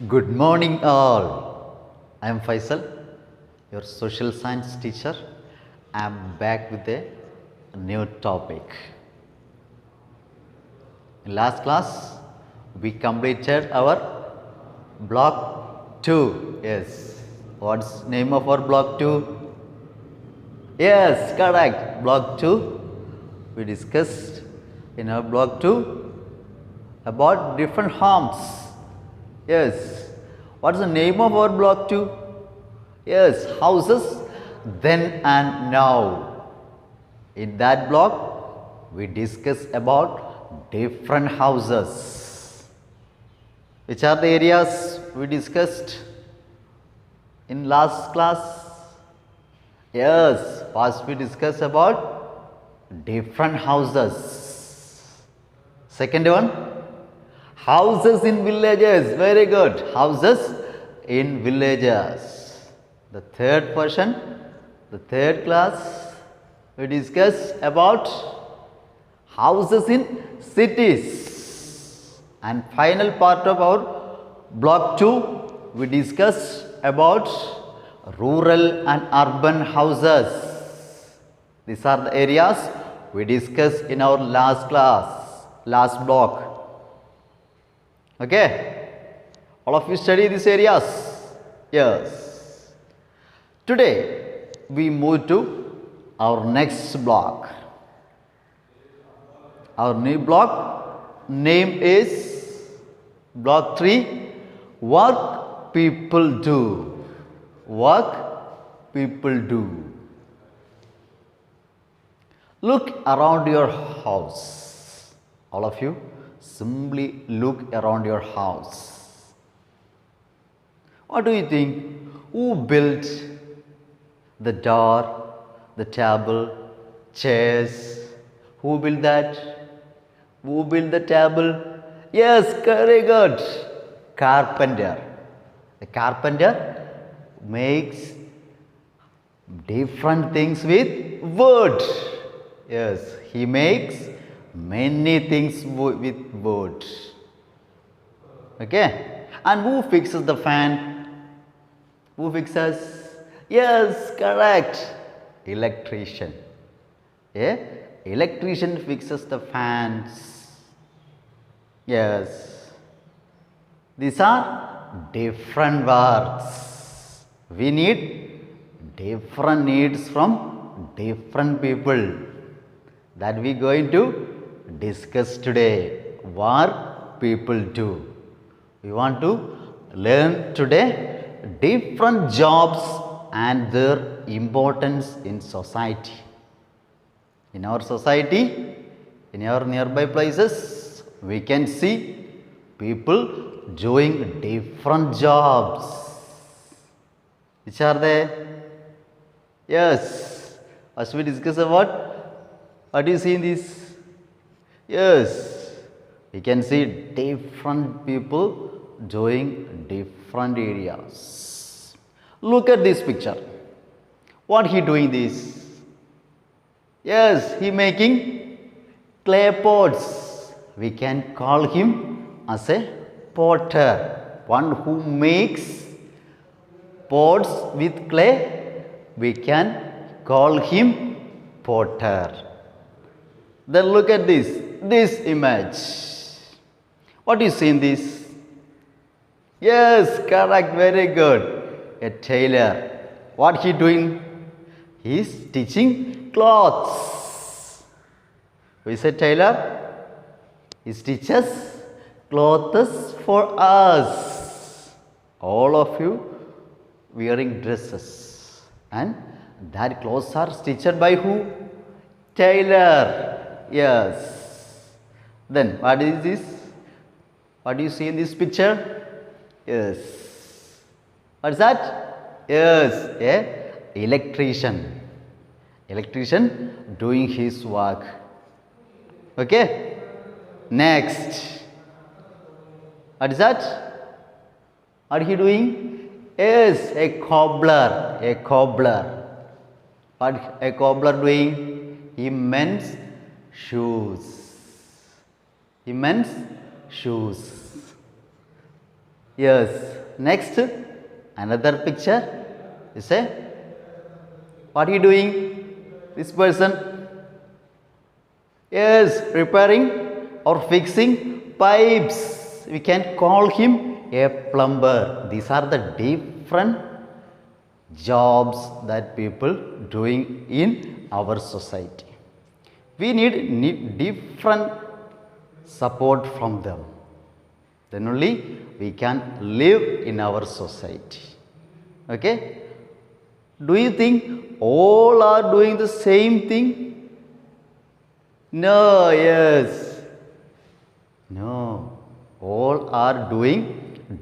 Good morning, all. I am Faisal, your social science teacher. I am back with a new topic. In last class, we completed our block 2. Yes. What's name of our block 2? Yes, correct. Block 2. We discussed in our block 2 about different homes. Yes. What's the name of our block 2? Yes, houses then and now. In that block, we discuss about different houses. Which are the areas we discussed in last class? Yes, first we discussed about different houses. Second one, houses in villages. Very good. Houses in villages. The third portion, the third class, we discuss about houses in cities. And final part of our block 2, we discuss about rural and urban houses. These are the areas we discussed in our last class, last block. Okay? All of you study these areas? Yes. Today, we move to our next block. Our new block name is block 3, work people do. Work people do. Look around your house. All of you, simply look around your house. What do you think? Who built the door, the table, chairs? Who built that? Who built the table? Yes, very good. Carpenter. The carpenter makes different things with wood. Yes, he makes many things with wood. Okay? And who fixes the fan? Who fixes? Yes, correct. Electrician. Yeah? Electrician fixes the fans. Yes. These are different words. We need different needs from different people. That we going to discuss today. What people do. We want to learn today different jobs and their importance in society. In our society, in our nearby places, we can see people doing different jobs. Which are they? Yes. As we discuss about, what do you see in this? Yes. We can see different people doing different areas. Look at this picture. What he doing this? Yes, he making clay pots. We can call him as a potter. One who makes pots with clay, we can call him potter. Then look at this image. What do you see in this? Yes, correct, very good. A tailor. What he doing? He is stitching clothes. Who is a tailor? He stitches clothes for us. All of you wearing dresses. And that clothes are stitched by who? Tailor. Yes. Then what is this? What do you see in this picture? Yes. What is that? Yes, a electrician. Electrician doing his work. Okay. Next. What is that? What are he doing? Yes, a cobbler. A cobbler. What a cobbler doing? He mends shoes. He mends shoes. Yes. Next, another picture. You say, what are you doing? This person. Yes, repairing or fixing pipes. We can call him a plumber. These are the different jobs that people doing in our society. We need different support from them. Then only we can live in our society. Okay? Do you think all are doing the same thing? No, yes. No. All are doing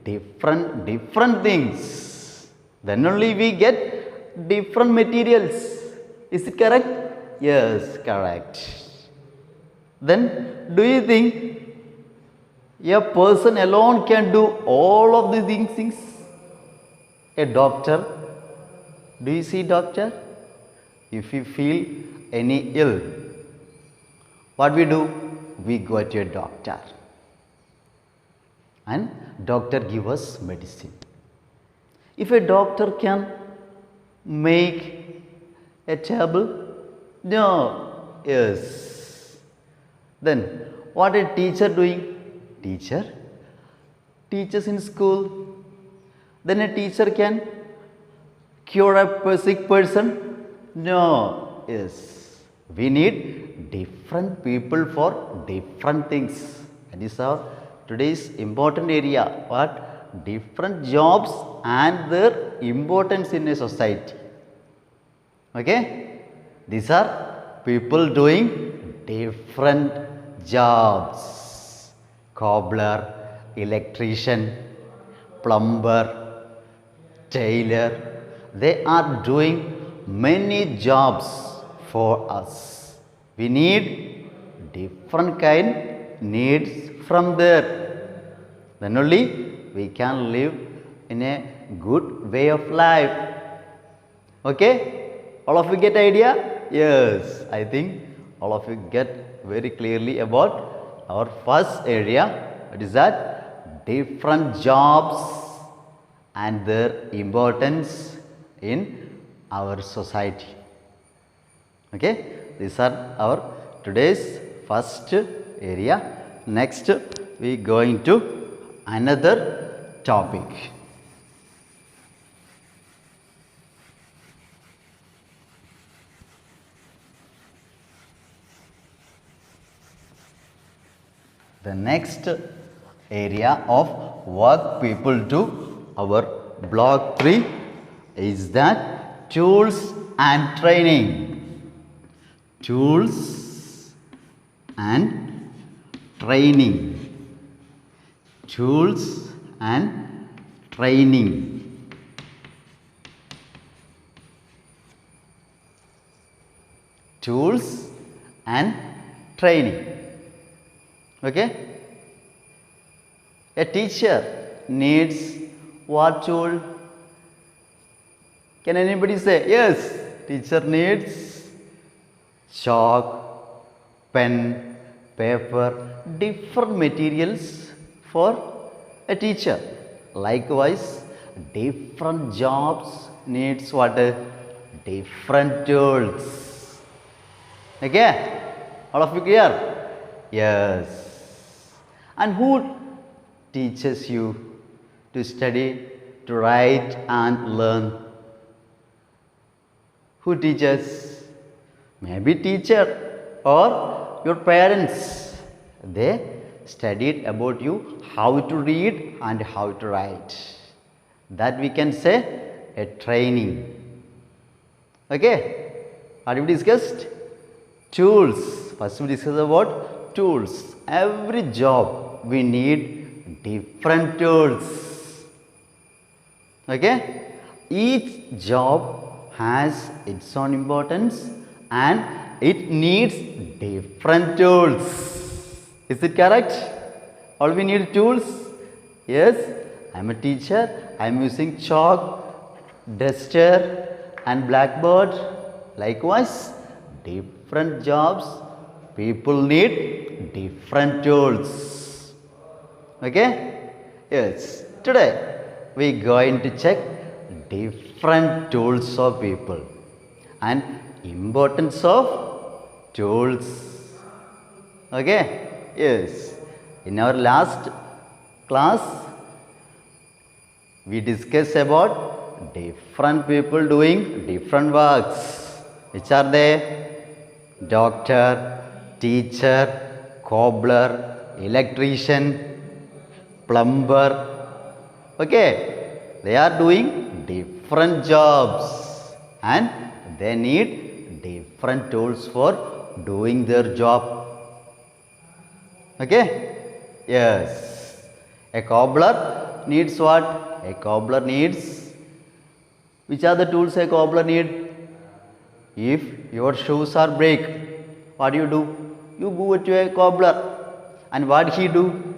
different things. Then only we get different materials. Is it correct? Yes, correct. Then do you think a person alone can do all of these things? A doctor. Do you see doctor? If you feel any ill, what we do? We go to a doctor. And doctor give us medicine. If a doctor can make a table, no, yes. Then what a teacher doing? Teacher teaches in school. Then a teacher can cure a sick person? No, yes. We need different people for different things. That is our today's important area. What? Different jobs and their importance in a society. Okay? These are people doing different jobs. Cobbler, electrician, plumber, tailor. They are doing many jobs for us. We need different kind needs from there. Then only we can live in a good way of life. Okay? All of you get idea? Yes, I think all of you get very clearly about our first area. What is that? Different jobs and their importance in our society. Okay? These are our today's first area. Next, we going to another topic. The next area of work people do, our block 3, is that tools and training. Tools and training. Tools and training. Tools and training. Okay? A teacher needs what tool? Can anybody say? Yes, teacher needs chalk, pen, paper, different materials for a teacher. Likewise, different jobs needs what? Different tools. Okay? All of you clear? Yes. And who teaches you to study, to write and learn? Who teaches? Maybe teacher or your parents. They studied about you how to read and how to write. That we can say a training. Okay? What have we discussed? Tools. First we discussed about tools. Every job we need different tools. Okay? Each job has its own importance and it needs different tools. Is it correct? All we need tools? Yes. I am a teacher. I am using chalk, duster and blackboard. Likewise, different jobs, people need different tools. Okay? Yes. Today we going to check different tools of people and importance of tools. Okay? Yes. In our last class we discussed about different people doing different works. Which are they? Doctor, teacher, cobbler, electrician, plumber. Okay, they are doing different jobs and they need different tools for doing their job. Okay? Yes. A cobbler needs what? A cobbler needs, which are the tools a cobbler need? If your shoes are break, what do? You go to a cobbler, and what he do?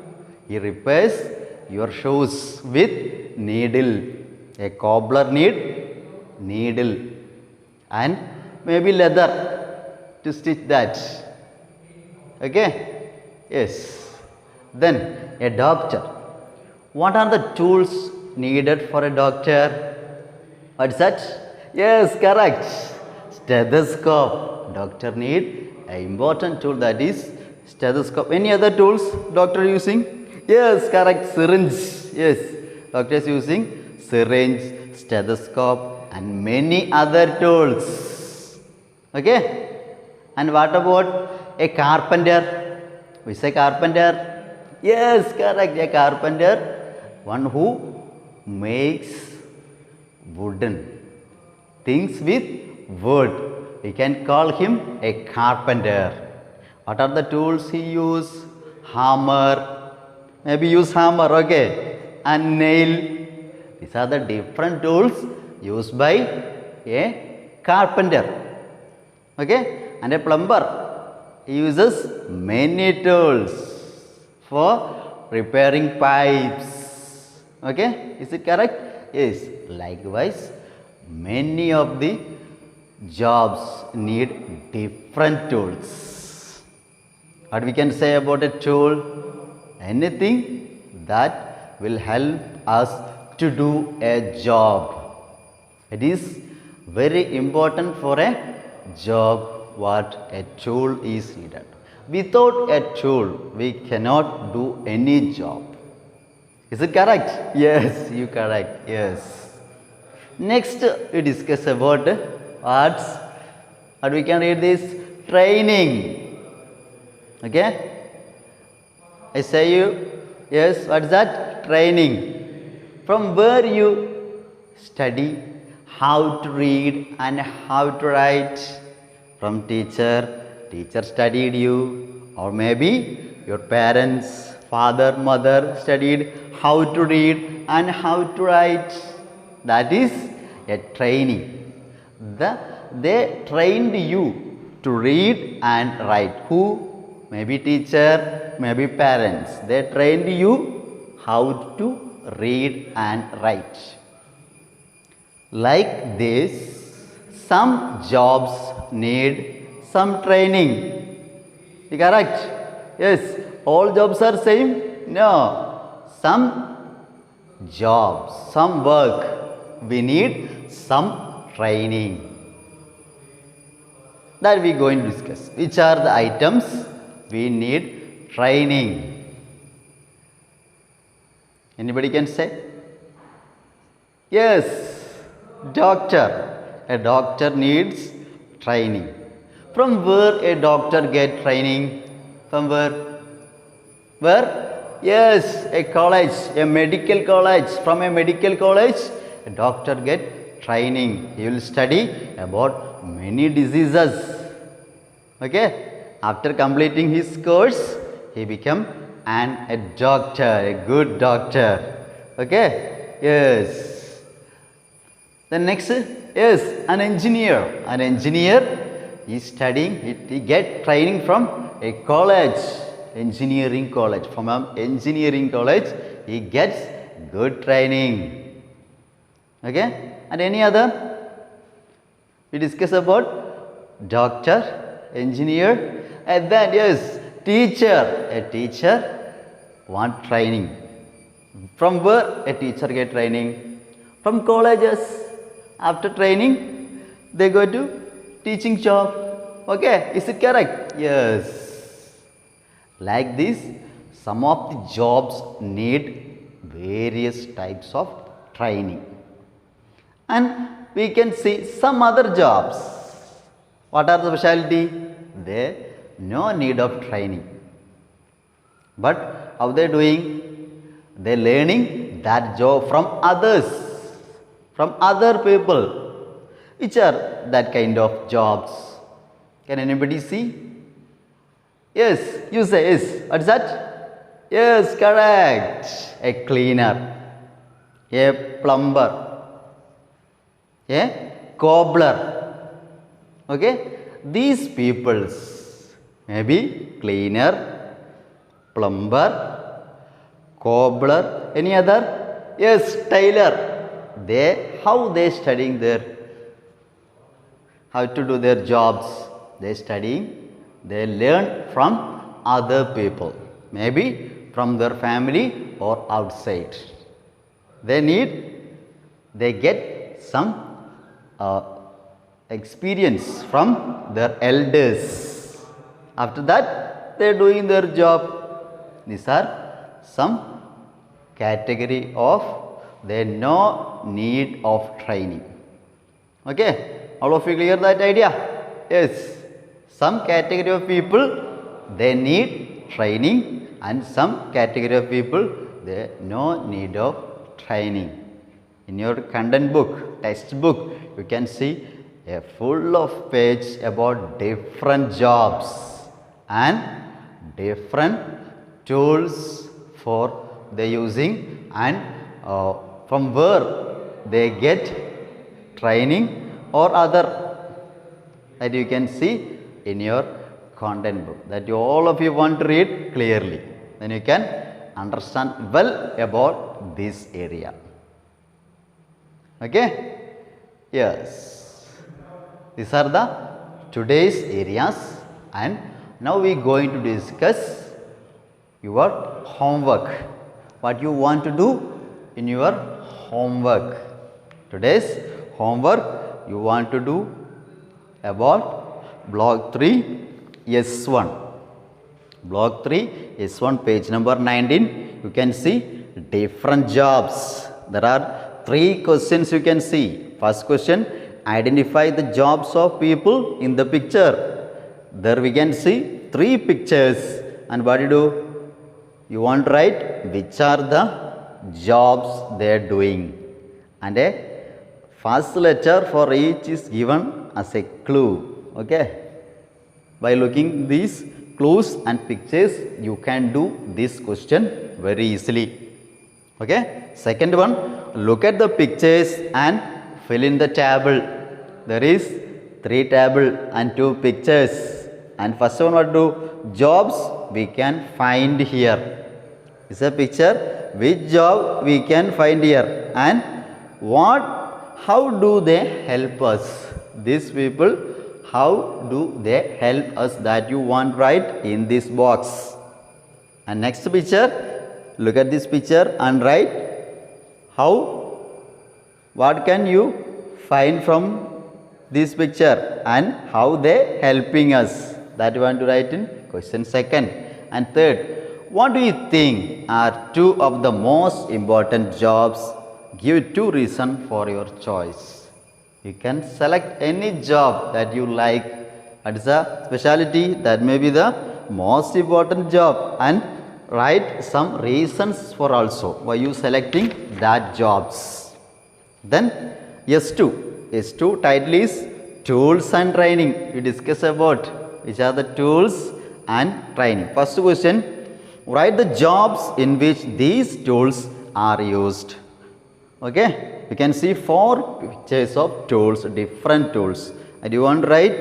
He repairs your shoes with needle. A cobbler need needle and maybe leather to stitch that. Okay? Yes. Then a doctor. What are the tools needed for a doctor? What's that? Yes, correct. Stethoscope. Doctor need an important tool, that is stethoscope. Any other tools doctor using? Yes, correct. Syringe. Yes, doctor is using syringe, stethoscope and many other tools. Okay? And what about a carpenter? Who is a carpenter? Yes, correct. A carpenter, one who makes wooden things with wood. We can call him a carpenter. What are the tools he use? Hammer. Maybe use hammer, okay. And nail. These are the different tools used by a carpenter. Okay. And a plumber, he uses many tools for repairing pipes. Okay. Is it correct? Yes. Likewise, many of the jobs need different tools. What we can say about a tool? Anything that will help us to do a job. It is very important for a job what a tool is needed. Without a tool, we cannot do any job. Is it correct? Yes, you correct. Yes. Next, we discuss about what we can read this? Training. Okay? I say you, yes, what is that? Training. From where you study how to read and how to write? From teacher. Teacher studied you, or maybe your parents, father, mother studied how to read and how to write. That is a training. They trained you to read and write. Who? Maybe teacher, maybe parents. They trained you how to read and write. Like this, some jobs need some training. Correct? Yes. All jobs are same? No. Some jobs, some work, we need some training. That we are going to discuss. Which are the items we need training? Anybody can say? Yes, doctor. A doctor needs training. From where a doctor get training? From where? Where? Yes, a college, a medical college. From a medical college, a doctor get training. He will study about many diseases. Okay? After completing his course, he become a doctor, a good doctor. Okay? Yes. Then next, yes, an engineer. An engineer is studying, he get training from a college, engineering college. From an engineering college, he gets good training. Okay? And any other? We discuss about doctor, engineer, and then yes, teacher. A teacher want training. From where a teacher get training? From colleges. After training, they go to teaching job. Okay, is it correct? Yes. Like this, some of the jobs need various types of training. And we can see some other jobs. What are the specialty? They no need of training. But how they doing? They learning that job from others, from other people. Which are that kind of jobs? Can anybody see? Yes, you say yes. What is that? Yes, correct. A cleaner, a plumber, a cobbler. Okay, these peoples may be cleaner, plumber, cobbler, any other? Yes, tailor. How they studying their, how to do their jobs? They studying, they learn from other people, maybe from their family or outside. They get some experience from their elders. After that, they are doing their job. These are some category of they no need of training. Okay, all of you clear that idea? Yes. Some category of people they need training, and some category of people they no need of training. In your content book, textbook, you can see a full of page about different jobs and different tools for they using, and from where they get training or other, that you can see in your content book, that all of you want to read clearly. Then you can understand well about this area. Okay? Yes. These are the today's areas, and now we are going to discuss your homework. What you want to do in your homework. Today's homework you want to do about block 3 S1. Block 3 S1 page number 19. You can see different jobs. There are 3 questions you can see. First question, identify the jobs of people in the picture. There we can see 3 pictures, and what do? You want to write which are the jobs they are doing, and a first letter for each is given as a clue. Okay, by looking these clues and pictures you can do this question very easily. Okay, second one, look at the pictures and fill in the table. There is 3 table and 2 pictures, and first one, what do? Jobs we can find here. It's a picture, which job we can find here, and how do they help us? These people, how do they help us, that you want write in this box. And next picture, look at this picture and write what can you find from this picture and how they helping us, that you want to write in question second. And third, what do you think are 2 of the most important jobs? Give 2 reasons for your choice. You can select any job that you like. That is a specialty, that may be the most important job, and write some reasons for also why you selecting that jobs. Then S2 title is tools and training. We discuss about which are the tools and training. First question, write the jobs in which these tools are used. Okay, you can see 4 pictures of tools, different tools, and you want to write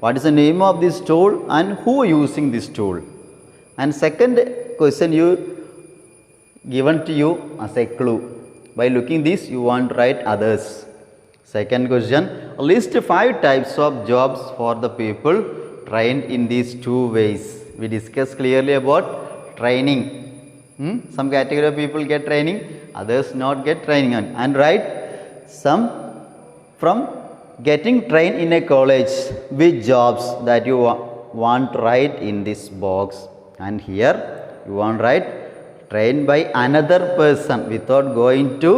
what is the name of this tool and who using this tool. And second question given to you as a clue. By looking this you want to write others. Second question, list 5 types of jobs for the people trained in these 2 ways. We discussed clearly about training. Some category of people get training, others not get training. And write some from getting trained in a college, which jobs that you want to write in this box. And here you want to write trained by another person without going to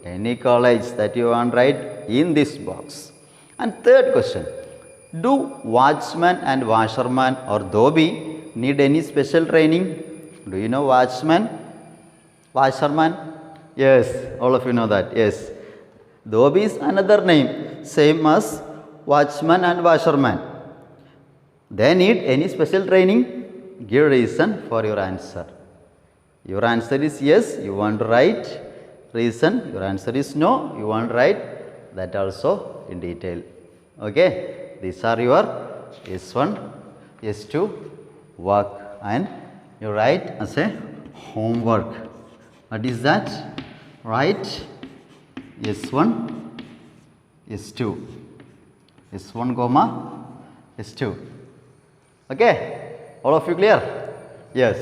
any college, that you want to write in this box. And third question, do watchman and washerman or dhobi need any special training? Do you know watchman, washerman? Yes, all of you know that. Yes, dhobi is another name, same as watchman and washerman. They need any special training? Give reason for your answer. Your answer is yes, you want to write reason. Your answer is no, you want to write that also in detail. Okay, these are your S1, S2 work, and you write as a homework. What is that? Write S1, S2, S1 comma S2. Okay, all of you clear? Yes.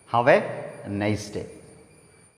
Have a nice day.